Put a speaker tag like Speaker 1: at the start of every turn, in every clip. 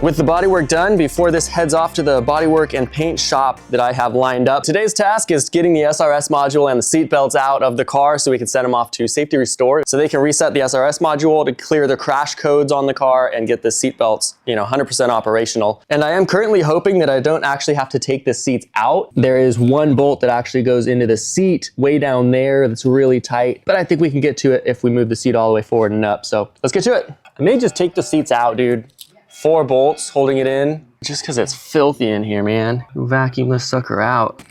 Speaker 1: With the bodywork done, before this heads off to the bodywork and paint shop that I have lined up, today's task is getting the SRS module and the seat belts out of the car so we can send them off to Safety Restore so they can reset the SRS module to clear the crash codes on the car and get the seat belts, 100% operational. And I am currently hoping that I don't actually have to take the seats out. There is one bolt that actually goes into the seat way down there that's really tight, but I think we can get to it if we move the seat all the way forward and up. So let's get to it. I may just take the seats out, dude. 4 bolts holding it in, just because it's filthy in here, man. Vacuum this sucker out.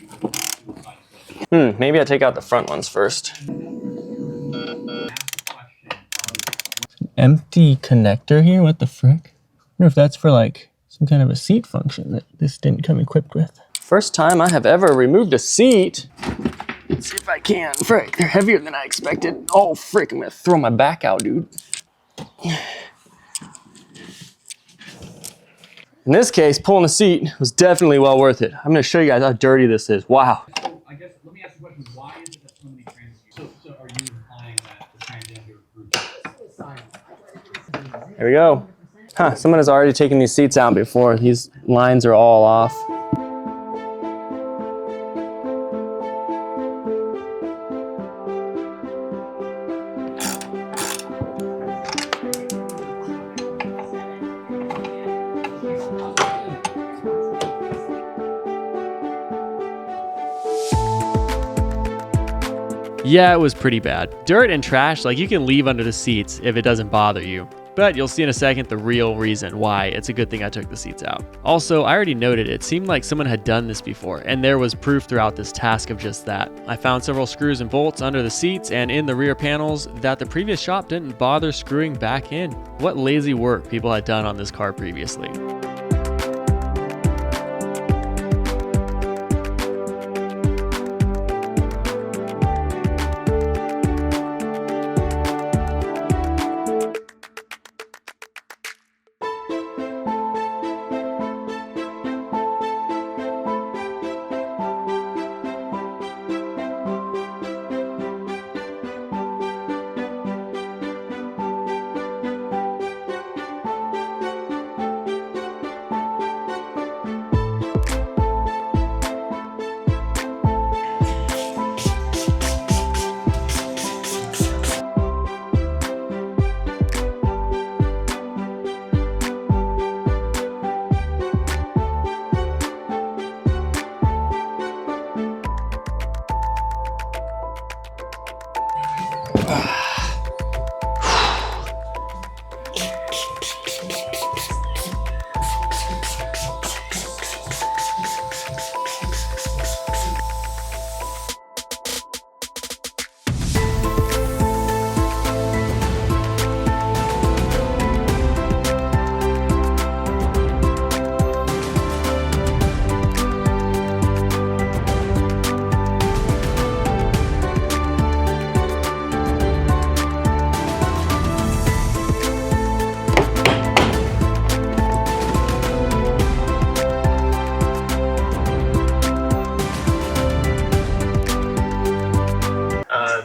Speaker 1: Maybe I take out the front ones first. Empty connector here, what the frick? I wonder if that's for like some kind of a seat function that this didn't come equipped with. First time I have ever removed a seat. Let's see if I can. Frick, they're heavier than I expected. Oh frick, I'm gonna throw my back out, dude. In this case, pulling the seat was definitely well worth it. I'm gonna show you guys how dirty this is. Wow.
Speaker 2: So I guess, let me ask you a question. Why is it that so many trans, so are you implying that the transgender group?
Speaker 1: There we go. Huh, someone has already taken these seats out before. These lines are all off.
Speaker 3: Yeah, it was pretty bad. Dirt and trash, like you can leave under the seats if it doesn't bother you. But you'll see in a second the real reason why it's a good thing I took the seats out. Also, I already noted it seemed like someone had done this before, and there was proof throughout this task of just that. I found several screws and bolts under the seats and in the rear panels that the previous shop didn't bother screwing back in. What lazy work people had done on this car previously.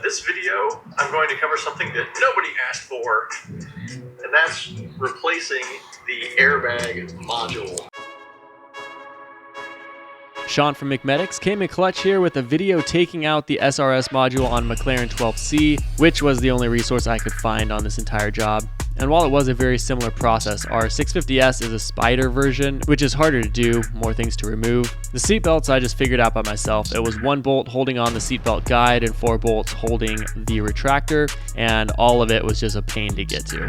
Speaker 4: This video, I'm going to cover something that nobody asked for, and that's replacing the airbag module.
Speaker 3: Sean from McMedics came in clutch here with a video taking out the SRS module on McLaren 12C, which was the only resource I could find on this entire job. And while it was a very similar process, our 650S is a spider version, which is harder to do, more things to remove. The seat belts I just figured out by myself. It was 1 bolt holding on the seatbelt guide and 4 bolts holding the retractor, and all of it was just a pain to get to.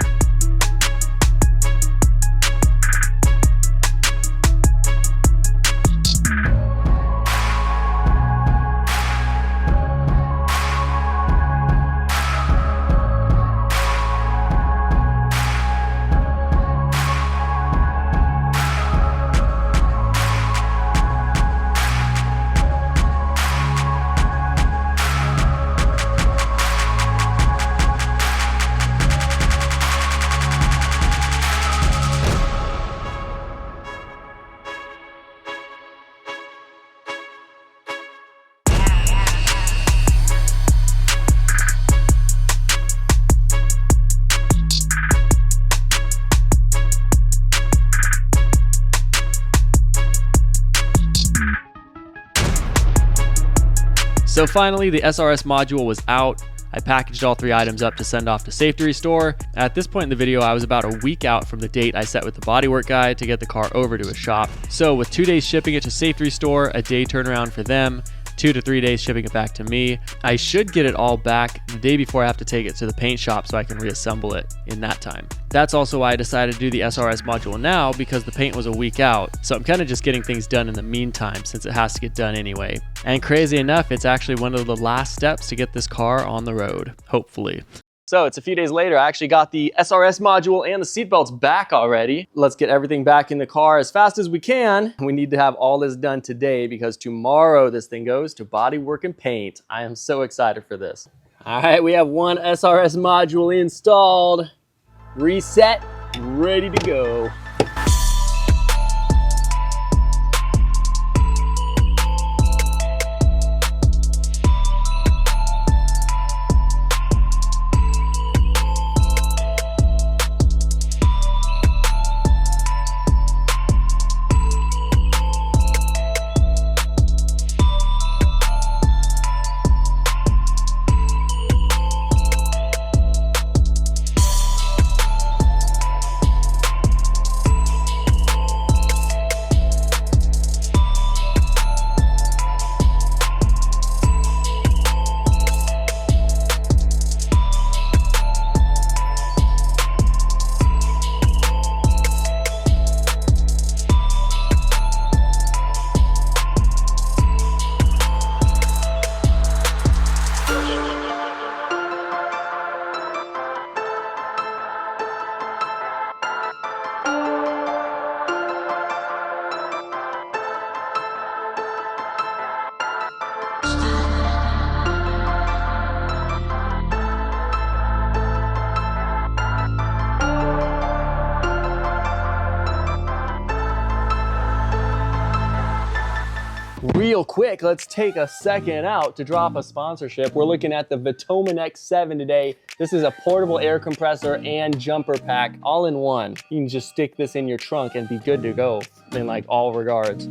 Speaker 3: So finally, the SRS module was out. I packaged all 3 items up to send off to Safety Restore. At this point in the video, I was about a week out from the date I set with the bodywork guy to get the car over to a shop. So with 2 days shipping it to Safety Restore, a day turnaround for them, 2 to 3 days shipping it back to me, I should get it all back the day before I have to take it to the paint shop so I can reassemble it in that time. That's also why I decided to do the SRS module now, because the paint was a week out. So I'm kind of just getting things done in the meantime since it has to get done anyway. And crazy enough, it's actually one of the last steps to get this car on the road, hopefully.
Speaker 1: So it's a few days later, I actually got the SRS module and the seatbelts back already. Let's get everything back in the car as fast as we can. We need to have all this done today because tomorrow this thing goes to bodywork and paint. I am so excited for this. All right, we have one SRS module installed, reset, ready to go. Real quick, let's take a second out to drop a sponsorship. We're looking at the Vitomin X7 today. This is a portable air compressor and jumper pack all in one. You can just stick this in your trunk and be good to go in like all regards.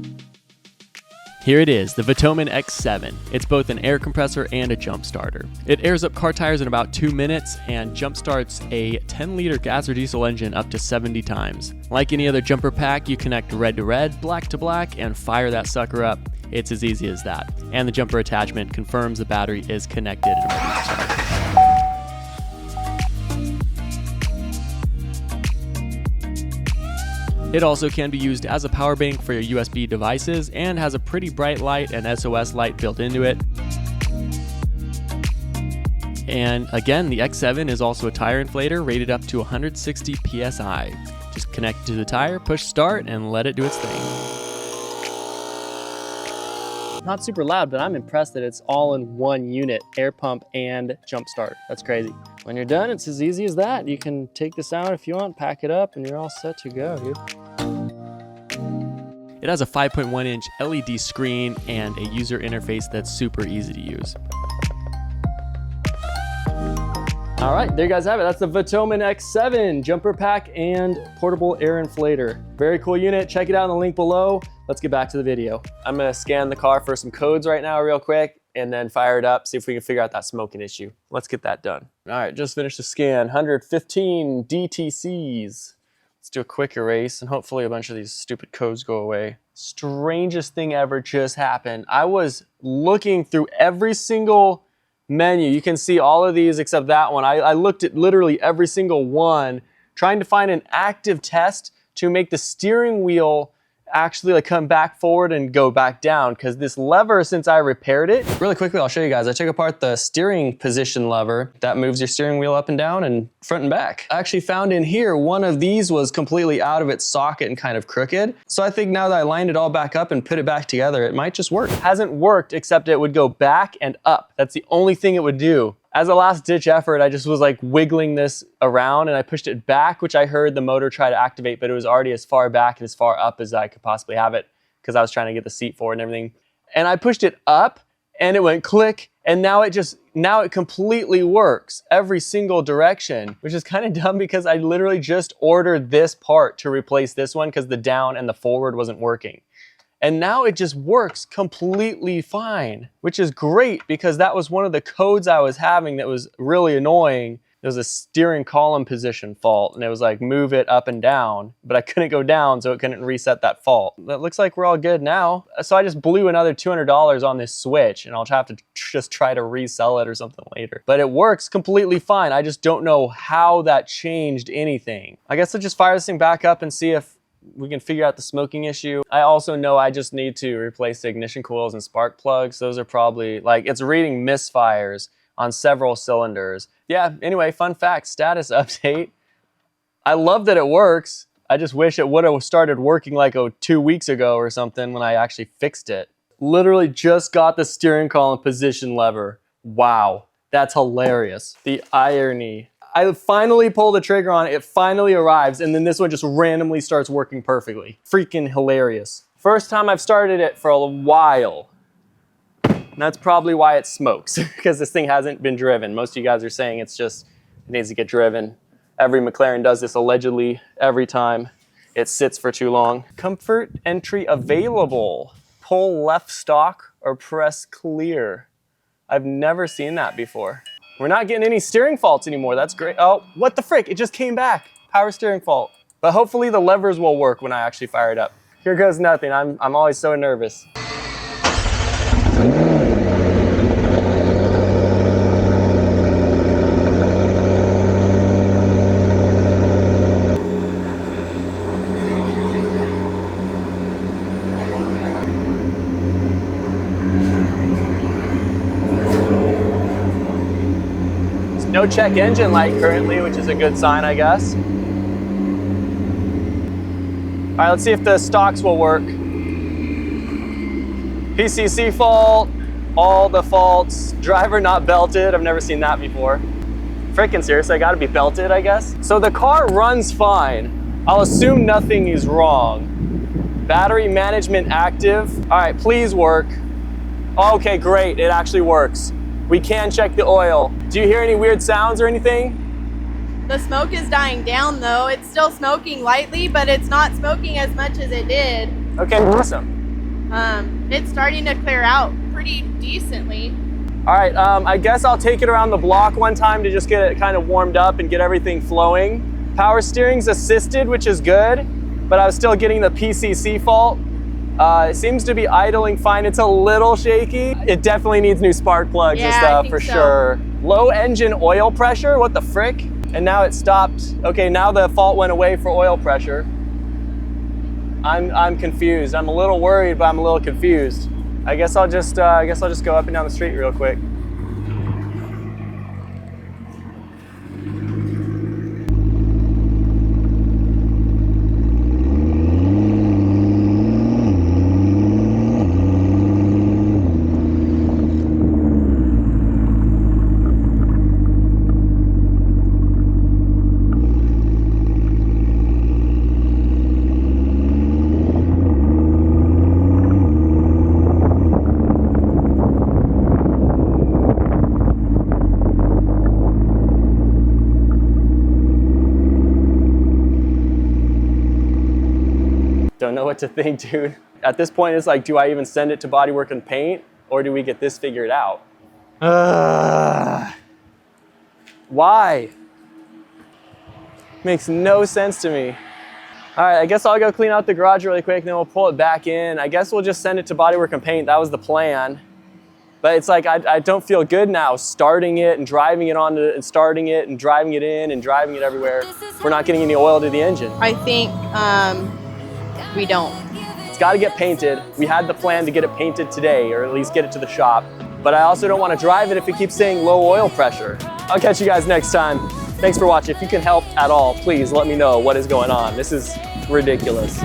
Speaker 3: Here it is, the Vitomin X7. It's both an air compressor and a jump starter. It airs up car tires in about 2 minutes and jump starts a 10-liter gas or diesel engine up to 70 times. Like any other jumper pack, you connect red to red, black to black, and fire that sucker up. It's as easy as that. And the jumper attachment confirms the battery is connected and ready to start. It also can be used as a power bank for your USB devices and has a pretty bright light and SOS light built into it. And again, the X7 is also a tire inflator rated up to 160 PSI. Just connect it to the tire, push start, and let it do its thing.
Speaker 1: Not super loud, but I'm impressed that it's all in one unit, air pump and jump start. That's crazy. When you're done, it's as easy as that. You can take this out if you want, pack it up, and you're all set to go, dude.
Speaker 3: It has a 5.1-inch LED screen and a user interface that's super easy to use.
Speaker 1: All right, there you guys have it. That's the Vitomin X7 jumper pack and portable air inflator. Very cool unit. Check it out in the link below. Let's get back to the video. I'm gonna scan the car for some codes right now real quick and then fire it up, see if we can figure out that smoking issue. Let's get that done. All right, just finished the scan. 115 DTCs. Let's do a quick erase and hopefully a bunch of these stupid codes go away. Strangest thing ever just happened. I was looking through every single menu. You can see all of these except that one. I looked at literally every single one, trying to find an active test to make the steering wheel actually like come back forward and go back down, because this lever, since I repaired it, really quickly, I'll show you guys. I took apart the steering position lever that moves your steering wheel up and down and front and back. I actually found in here, one of these was completely out of its socket and kind of crooked. So I think now that I lined it all back up and put it back together, it might just work. It hasn't worked, except it would go back and up. That's the only thing it would do. As a last ditch effort, I just was like wiggling this around and I pushed it back, which I heard the motor try to activate, but it was already as far back and as far up as I could possibly have it because I was trying to get the seat forward and everything. And I pushed it up and it went click, and now it completely works every single direction, which is kind of dumb because I literally just ordered this part to replace this one because the down and the forward wasn't working. And now it just works completely fine, which is great because that was one of the codes I was having that was really annoying. There was a steering column position fault and it was like move it up and down, but I couldn't go down so it couldn't reset that fault. It looks like we're all good now. So I just blew another $200 on this switch and I'll have to just try to resell it or something later. But it works completely fine. I just don't know how that changed anything. I guess I'll just fire this thing back up and see if we can figure out the smoking issue. I also know I just need to replace the ignition coils and spark plugs. Those are probably, like, it's reading misfires on several cylinders. Yeah, anyway, fun fact, status update. I love that it works. I just wish it would have started working like 2 weeks ago or something when I actually fixed it. Literally just got the steering column position lever. Wow, that's hilarious. The irony. I finally pull the trigger on it finally arrives, and then this one just randomly starts working perfectly. Freaking hilarious. First time I've started it for a while. And that's probably why it smokes, because this thing hasn't been driven. Most of you guys are saying it needs to get driven. Every McLaren does this allegedly every time it sits for too long. Comfort entry available. Pull left stalk or press clear. I've never seen that before. We're not getting any steering faults anymore. That's great. Oh, what the frick? It just came back. Power steering fault. But hopefully the levers will work when I actually fire it up. Here goes nothing. I'm always so nervous. No check engine light currently, which is a good sign, I guess. All right, let's see if the stocks will work. PCC fault, all the faults. Driver not belted, I've never seen that before. Freaking seriously, I gotta be belted, I guess. So the car runs fine. I'll assume nothing is wrong. Battery management active. All right, please work. Okay, great, it actually works. We can check the oil. Do you hear any weird sounds or anything?
Speaker 5: The smoke is dying down though. It's still smoking lightly, but it's not smoking as much as it did.
Speaker 1: Okay, awesome.
Speaker 5: It's starting to clear out pretty decently.
Speaker 1: All right, I guess I'll take it around the block one time to just get it kind of warmed up and get everything flowing. Power steering's assisted, which is good, but I was still getting the PCC fault. It seems to be idling fine. It's a little shaky. It definitely needs new spark plugs and stuff for sure. Low engine oil pressure, what the frick? And now it stopped. Okay, now the fault went away for oil pressure. I'm confused. I'm a little worried, but I'm a little confused. I guess I'll just go up and down the street real quick. Don't know what to think, dude. At this point, it's like, do I even send it to bodywork and paint, or do we get this figured out? Why? Makes no sense to me. All right, I guess I'll go clean out the garage really quick, and then we'll pull it back in. I guess we'll just send it to bodywork and paint. That was the plan. But it's like, I don't feel good now starting it and driving it onto and starting it and driving it in and driving it everywhere. We're not getting any oil to the engine.
Speaker 5: I think we don't.
Speaker 1: It's got to get painted. We had the plan to get it painted today, or at least get it to the shop. But I also don't want to drive it if it keeps saying low oil pressure. I'll catch you guys next time. Thanks for watching. If you can help at all, please let me know what is going on. This is ridiculous.